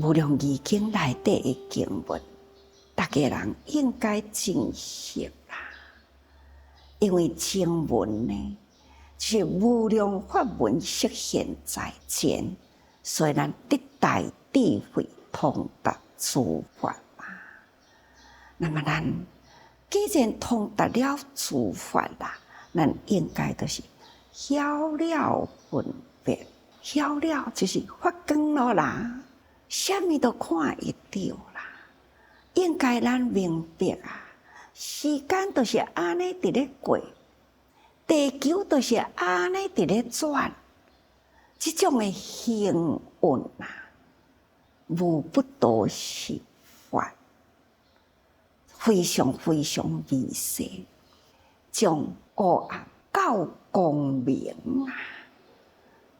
无量义经内底的经文，大家人应该珍惜啦。因为经文呢，是无量法门实现在前，所以咱得大智慧，通达诸法嘛。那么咱既然通达了诸法啦，咱应该就是晓了分别。晓了就是发光了啦，什么都看会到啦。应该咱明白啊，时间都是安尼伫咧过，地球都是安尼伫咧转，这种的幸运啊，无不都是法，非常非常微细，将黑暗到光明啊！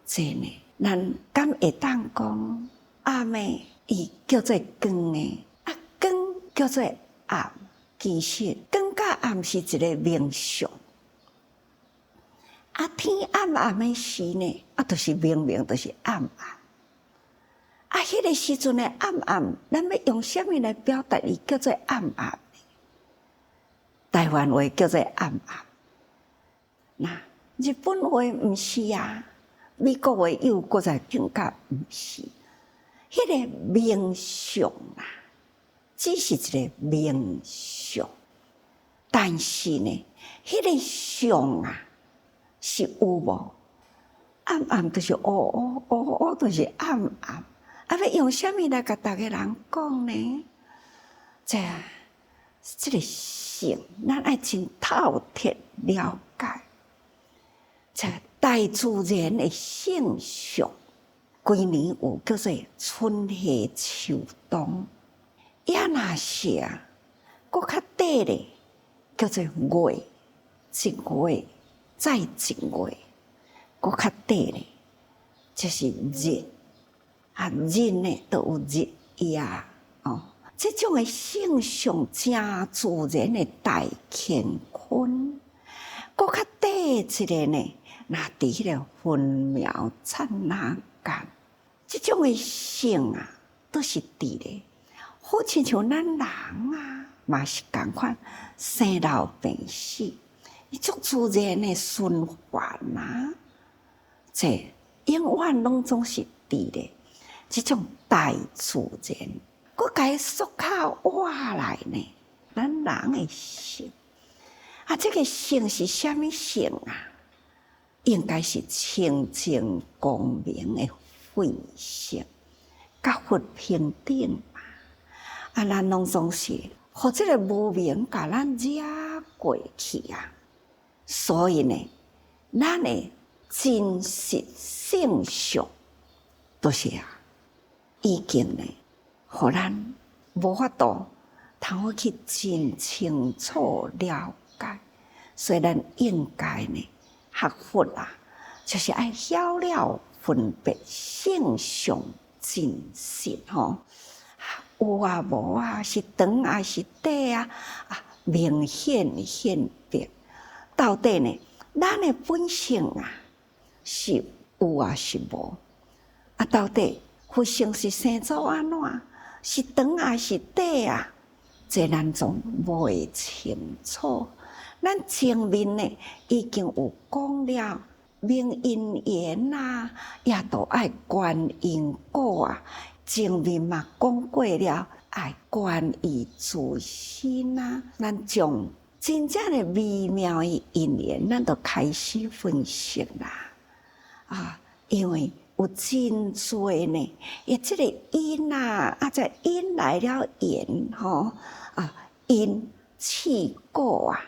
真的，咱敢会当讲暗暝伊叫做光的，光叫做暗，其实光甲暗是一个名相。天暗暗的时呢，就是明明就是暗暗。迄个时阵的暗暗，咱要用什么来表达？伊叫做暗暗。台湾话叫做暗暗。那日本话毋是啊。美国话又搁再更加毋是，迄个名相啊，只是一个名相，但是呢，迄个相啊是有无？暗暗就是黑黑，黑黑就是暗暗。要用什么来甲大家人讲呢？这个性，咱爱真透彻了解。大自然的现象，规年有叫做春夏秋冬，也那是啊，搁较短咧，叫做月，一月再一月，搁较短咧，就是日日呢都有日夜哦。这种的现象，真自然的大乾坤，搁较短一个呢。那伫迄个分秒刹那间，这种的性啊，都是伫咧。好亲像咱人啊，嘛是共款，生老病死，伊足自然的循环啊。这永远拢总是伫咧。这种大自然，佮甲伊缩较活来呢，咱人的性啊，这个性是啥物性啊？应该是清净光明的慧性，甲佛平等嘛。咱拢总是，互这个无明甲咱惹过去啊。所以呢，咱的真实性相，都是已经呢，互咱无法度通好去真清楚了解，所以咱应该呢。学佛啊，就是爱晓了分别性相真实吼，有啊无啊，是长啊是短啊，明显现别。到底呢，咱的本性啊是有啊是无？到底佛性是生做安怎？是长啊是短啊？这咱总未清楚。咱前面呢已经有讲了明因缘啊，也都爱观因果啊。前面嘛讲过了，爱观以自身啊。咱将真正的微妙的因缘，咱都开始分析啦。因为有真多呢，这个因啊，这因来了缘吼，因起果啊。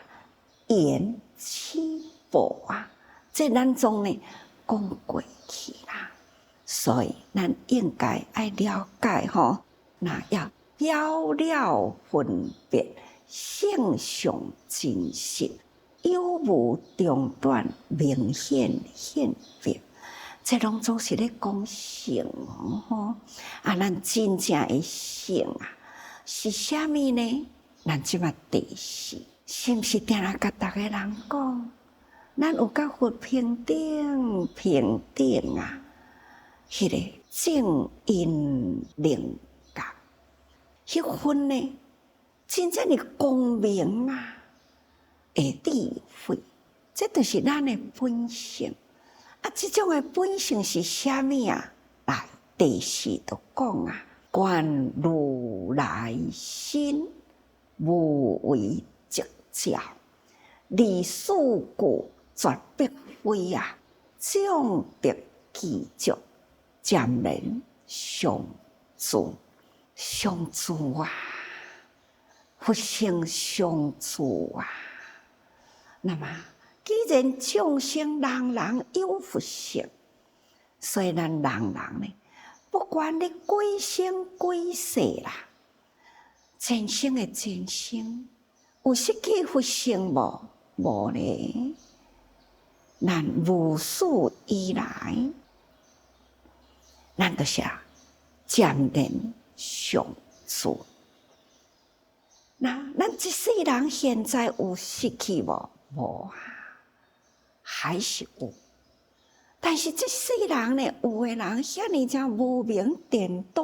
缘起报啊，这咱总呢讲过去啦，所以咱应该爱了解吼，那要晓了分别性相真实，有无中断，明显现别，这拢总是咧讲性吼。咱真正的性啊，是啥物呢？咱即马第四。是毋是定来甲大家人讲，咱有甲佛平等啊？迄个正因灵觉，迄份呢，真正的光明啊，的智慧，这就是咱的本性。啊，这种的本性是啥物啊？来，第四就讲啊，观如来心，无为直照，离世故绝必非啊，众得其足，渐然相助，相助啊，佛性相助啊。那么，既然众生人人有佛性，所以咱人人呢，不管你几生几世啦，前生的前生，有失去佛性无？无呢。咱无始以来，咱就是渐然相助。那咱这世人现在有失去无？无啊，还是有。但是这世人呢，有的人遐尼正无明颠倒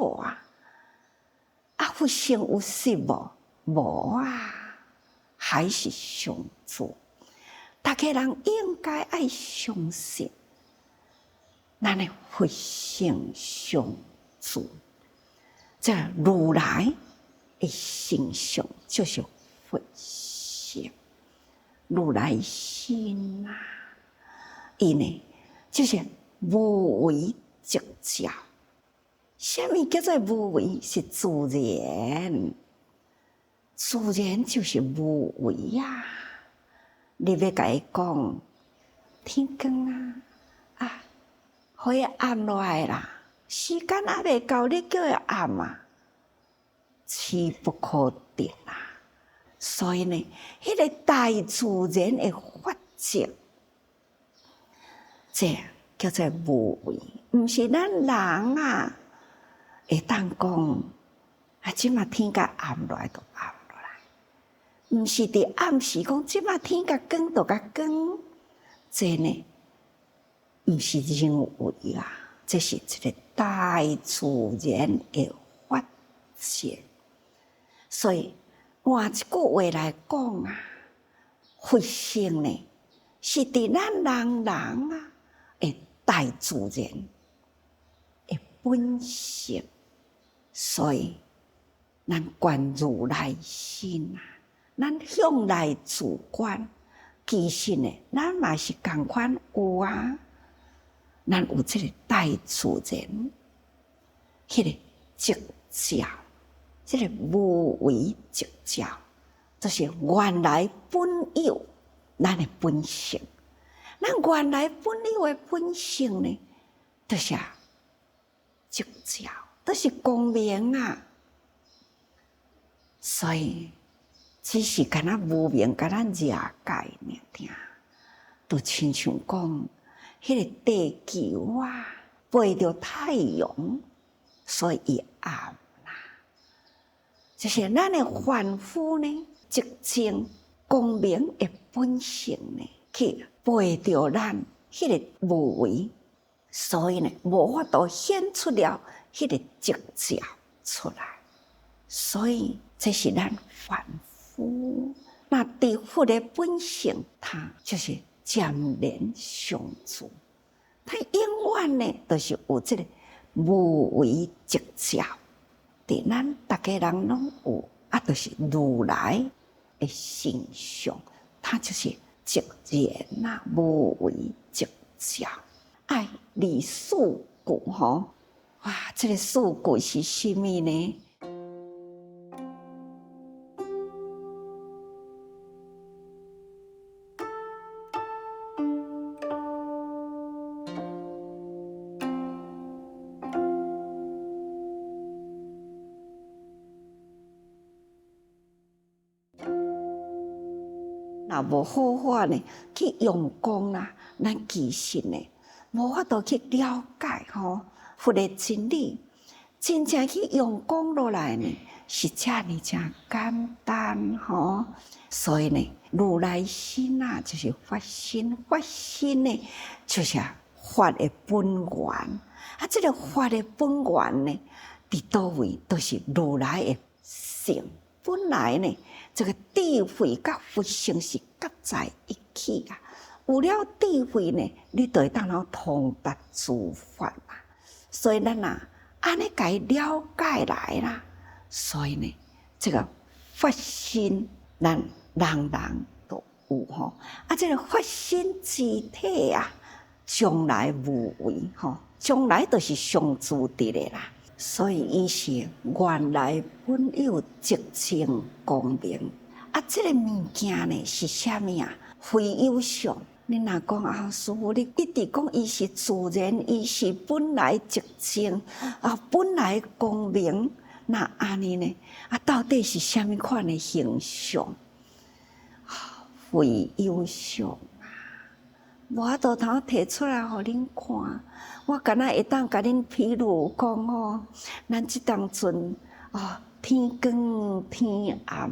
啊，佛性有失无？无啊，还是相助。大家人应该爱相信，咱的佛性相助。这如来的形象就是佛性，如来心啊，伊呢就是无为直照。什么叫做无为？是自然，自然就是无为呀。你要甲伊讲天光啊，互伊暗落来啦，时间还未到，你叫伊暗啊，是不可得啦。所以呢，迄个大自然的法则，这叫做无为，毋是咱人啊会当讲啊，即马天甲暗落来就暗落来，毋是伫暗时讲即马天甲光就甲光，这呢毋是人为啊，这是一个大自然的法则。所以换一句话来讲啊，佛性呢是伫咱人啊的大自然的本性。所以咱观如来心啊，咱向内自观，其实呢，咱嘛是同款有啊。咱有这个大自然，迄个直照，这个无为直照，就是原来本有咱的本性。咱原来本有的本性呢，就是直照，就是光明啊。所以只是敢若无明，甲咱遮界尔听，都亲像讲，迄个地球啊，背着太阳，所以伊暗啦。就是咱的凡夫呢，直情光明的本性呢，去背着咱迄个无为，所以呢，无法度显出了迄个直照出来。所以这是咱凡夫。那对佛的本性，它就是渐然相助。它永远呢，都是有这个无为直照。伫咱大家人拢有，啊，就是如来的形象，它就是直然啊，无为直照。爱离世故吼，哇，这个世故是什么呢？若无好法呢，去用功啊，咱其实呢，无法度去了解吼佛的真理，真正去用功落来呢，是遮尔正简单吼。所以呢，如来心啊，就是法心，法心呢，就是法的本源。这个法的本源呢，伫倒位都是如来的性。本来呢，这个智慧甲佛性是合在一起啊。有了智慧呢，你就会当然通达诸法嘛。所以咱啊，安尼甲伊了解来啦。所以呢，这个发心，咱人人都有吼。这个发心之体啊，将来无为吼，将来都是上主的啦。所以伊是原来本有寂清光明。这个物件呢是啥物啊？非有相。你若讲啊，师父，你一直讲伊是自然，伊是本来寂清本来光明，那安尼呢？到底是啥物款的形象？非有相啊！我都通摕出来互恁看。我敢若会当甲恁披露讲咱即当阵天光天暗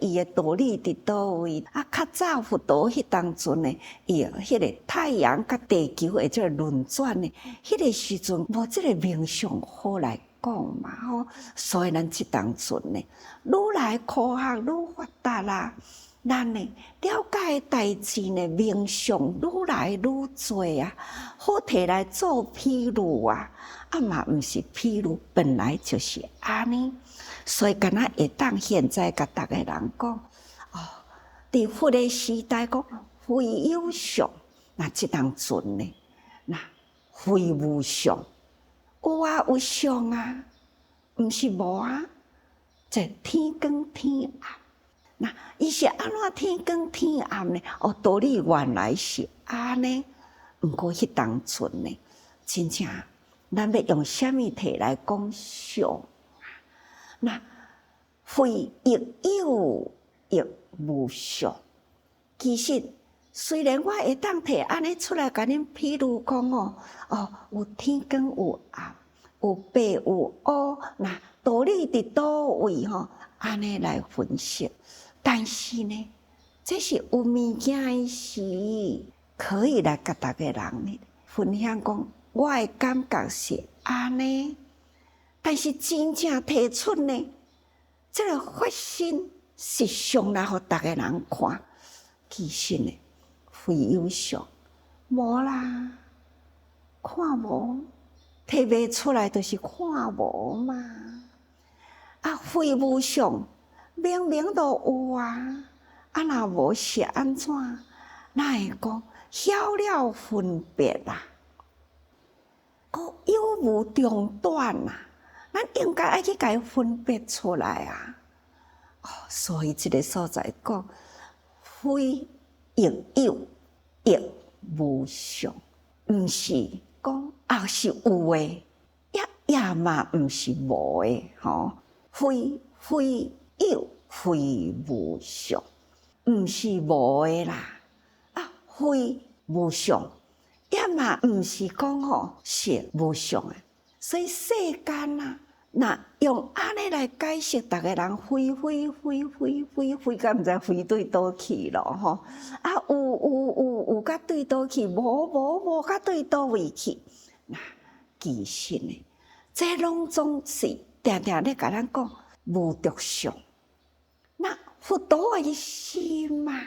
伊的道理伫倒位？较早佛陀迄当阵呢，伊迄个太阳甲地球的这个轮转呢，迄个时阵无即个名相好来讲嘛所以咱即当阵呢，愈来科学愈发达啦。咱呢了解的代志呢，名相愈来愈多啊，好摕来做披露啊，嘛毋是披露，本来就是安尼。所以敢若会当现在甲逐个人讲伫佛的时代讲非有相，那即当阵呢，那非无相，有啊有相啊，毋是无啊，这天光天暗。那伊是安怎天光天暗呢？道理原来是安尼。毋过迄当阵呢，真正咱要用啥物体来讲相？那非亦有亦无相。其实虽然我会当摕安尼出来甲恁披露讲有天光有暗，有白有乌，那道理伫倒位安尼来分析。但是呢，这是有物件是可以来甲逐个人呢分享讲，我的感觉是安尼。但是真正提出呢，这个发心实相来互逐个人看，其实呢，非有相，无啦，看无，摕袂出来就是看无嘛。非无相。明明都有啊，若无是安怎？哪会讲晓了分别啦？有无中断啦？咱应该爱去甲伊分别出来啊！所以这个所在讲，非亦有亦无相，毋是讲是有诶，也嘛毋是无诶，非有非无相，毋是无诶啦。非无相，也嘛毋是讲是无相诶。所以世间啊，若用安尼来解释，逐个人飞，甲毋知飞对倒去咯有甲对倒去，无甲对倒位去。那其实呢，这拢总是定定咧甲咱讲无着相。那佛陀的心嘛，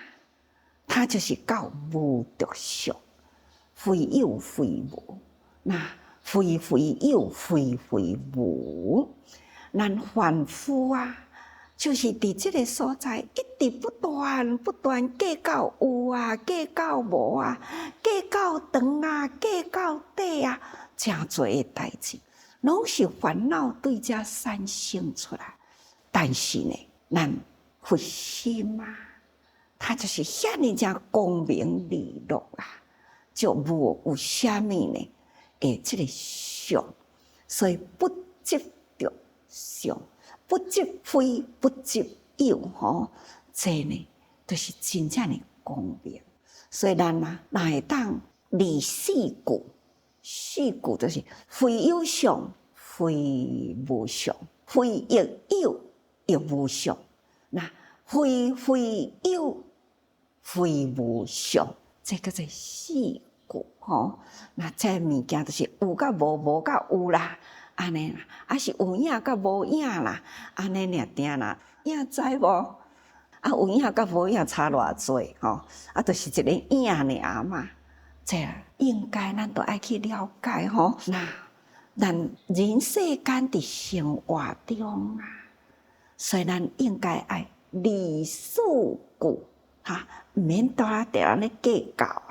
它就是到无着相，非有非无。那非有，非无。咱凡夫啊，就是伫这个所在，一直不断计较有啊，计较无啊，计较长啊，计较短啊，真多的代志，拢是烦恼对遮产生出来。但是呢，咱佛心啊，它就是遐尼正光明利落啊，就无有啥物呢？这个相，所以不执着相，不执非，不执有这呢，就是真正的光明。所以咱哪会当立四句？四句就是非有相，非无相，非亦有亦无相。那非有，非无相，这个是四句。故吼。那这物件就是有甲无，无甲有啦，安尼啦，啊是有影甲无影啦，安尼尔定啦，影知无？啊有影甲无影差偌济吼，啊就是一个影尔嘛。这应该咱都爱去了解吼。那咱人世间伫生活中啊，所以咱应该爱理事故哈，毋免多伫安尼计较啊，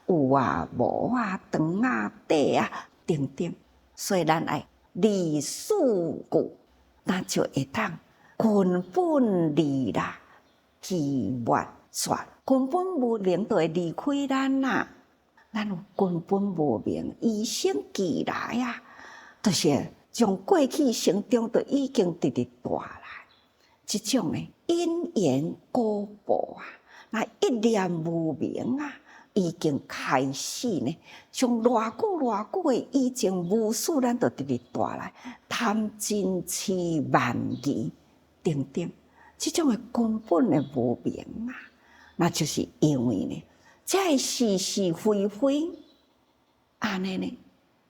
有啊无啊，长啊短啊等等。所以咱爱理事故，咱就会当根本离啦，其末绝，根本无明就会离开咱啦。咱有根本无明，以生俱来啊，就是从过去生中就已经直直带来，这种的因缘果报啊，那一念无明啊，已经开始呢，从偌久的以前无数，咱就直直带来贪嗔痴慢疑等等，这种的根本的无明啊，那就是因为呢。这是是非非，安尼呢，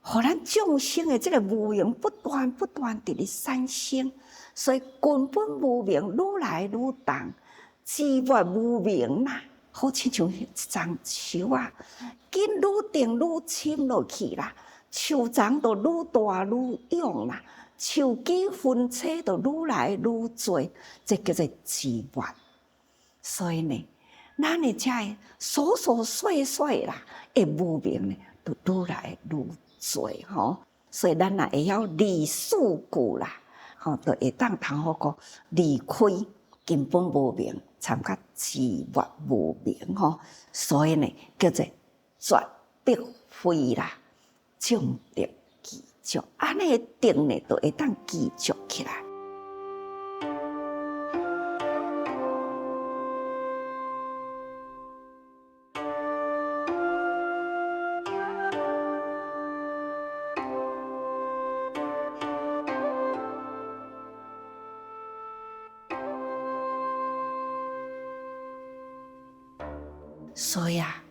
互咱众生的这个无明不断伫咧产生，所以根本无明愈来愈重，枝末无明啦，好亲像一丛树啊，紧愈定愈深落去啦，树丛就愈大愈勇啦，树枝分叉就愈来愈多，这叫做枝末。所以呢。咱的这些琐琐碎碎啦，的无明呢，就愈来愈多吼。所以咱也会晓理事故啦，吼，就会当通好讲离开根本无明，参加自末无明吼。所以呢，叫做绝必非啦，正定记住，安尼定呢，就会当记住起来。所以啊，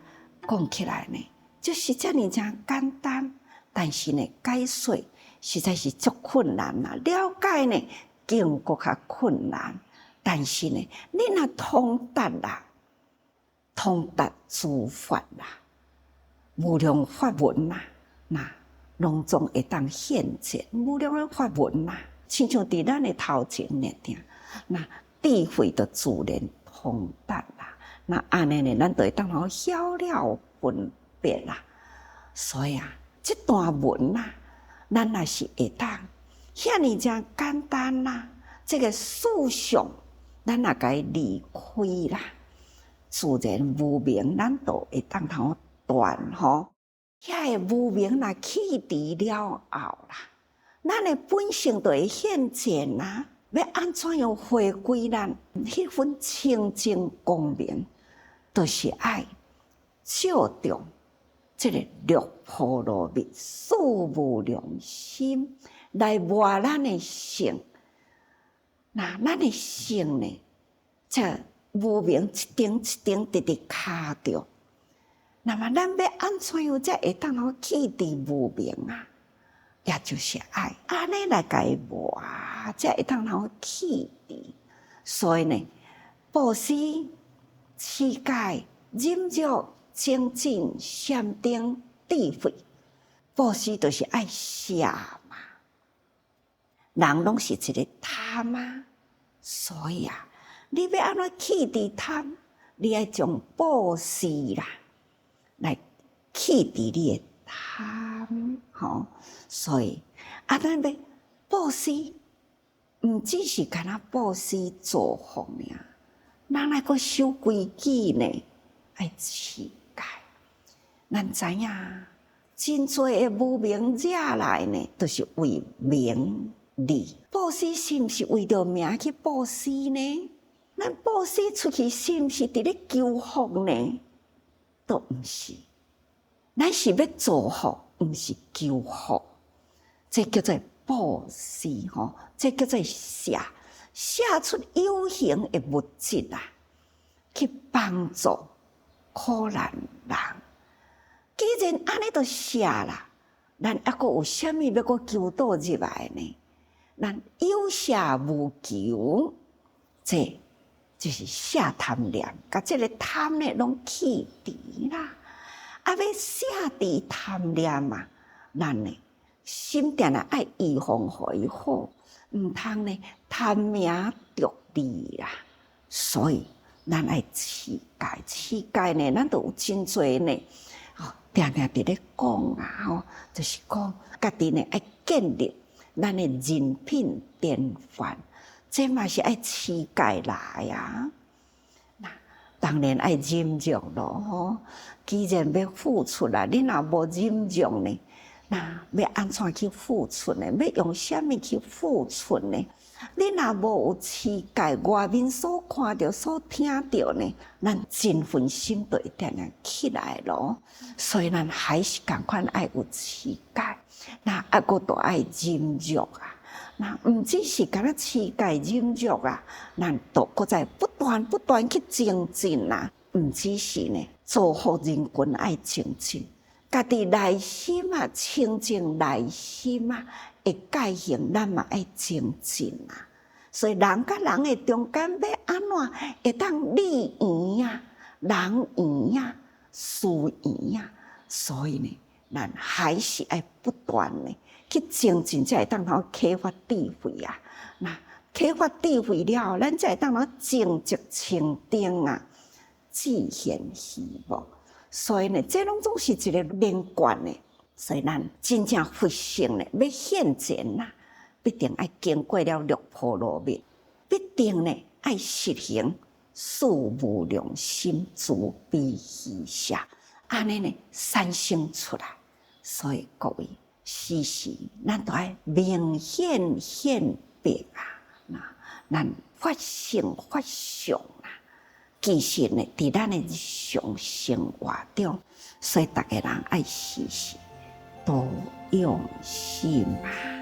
讲起来呢，就是这么简单，但是呢，解说实在是足困难啦。了解呢，更搁较困难。但是呢，你若通达啦，通达诸法啦，无量法门啦，那拢总会当现前无量的法门啦。亲像伫咱的头前那点，那智慧就自然通达啦。那安尼呢，咱就会当好晓了分别啦。所以啊，这段文啊，咱也是会当遐尼正简单啦。这个思想，咱也该离开啦。自然无明，咱都会当好断吼。遐个无明若去除了后啦，咱的本性就会现前啦。要安怎样回归咱迄份清净光明？就是爱照重这个六波罗蜜四无量心来活咱的性。那咱的性呢，这无明一丁一丁直直卡着。那么咱要安怎样才会当好去除无明啊？也就是爱，安尼来甲伊活，才会当好去除。所以呢，布施。持戒、忍辱、精进、禅定、智慧，布施就是爱舍嘛。人拢是一个贪啊，所以啊，你要安怎去除贪？你要从布施啦来去除你的贪，吼。所以啊，咱要布施，毋只是干那布施造福尔。咱爱阁守规矩呢，爱持戒。咱知影，真多的无明惹来呢，都是为名利。布施是毋是为着名去布施呢？咱布施出去是毋是伫咧求福呢？都毋是，咱是要造福，毋是求福。这叫做布施吼，这叫做舍。写出有形的物质啊，去帮助可怜人。既然安尼都写啦，咱还阁有啥物要阁求导入来呢？咱有写无求，这就是下贪念，甲这个贪呢拢去除啦。啊，要下除贪念嘛，咱呢心定啊爱预防互伊好，毋通呢贪名着利啦。所以咱爱持戒，持戒呢，咱都有真侪呢，定定伫咧讲啊，就是讲家己呢爱建立咱的人品典范，这嘛是爱持戒来啊。那当然爱忍让咯，既然要付出啦，你若无忍让呢，那要安怎去付出呢？要用啥物去付出呢？你若无有持戒，外面所看到、所听到呢，咱真份心就会定定起来咯。所以咱还是共款爱有持戒，那还阁都爱忍让啊。那毋只是干那持戒忍让啊，咱都搁再不断去精进啊。毋只是呢，造福人群爱精进，家己内心啊清净，内心啊会改行，咱嘛爱精进啊。所以人甲人的中间要安怎会当利缘啊、人缘啊、事缘啊？所以呢，咱还是爱不断呢去精进，才会当通启发智慧啊。那启发智慧了后，咱才会当通正直清定啊，自现希望。所以呢，这拢总是一个连贯的。所以咱真正佛性呢，要现前呐，必定爱经过了六波罗蜜，必定呢爱实行事无良心，自悲喜舍，安尼呢产生出来。所以各位，时时咱都爱明显显白啊！那咱法性法相啊，其实呢，伫咱的日常生活中，所以大家人爱时时多用心啊。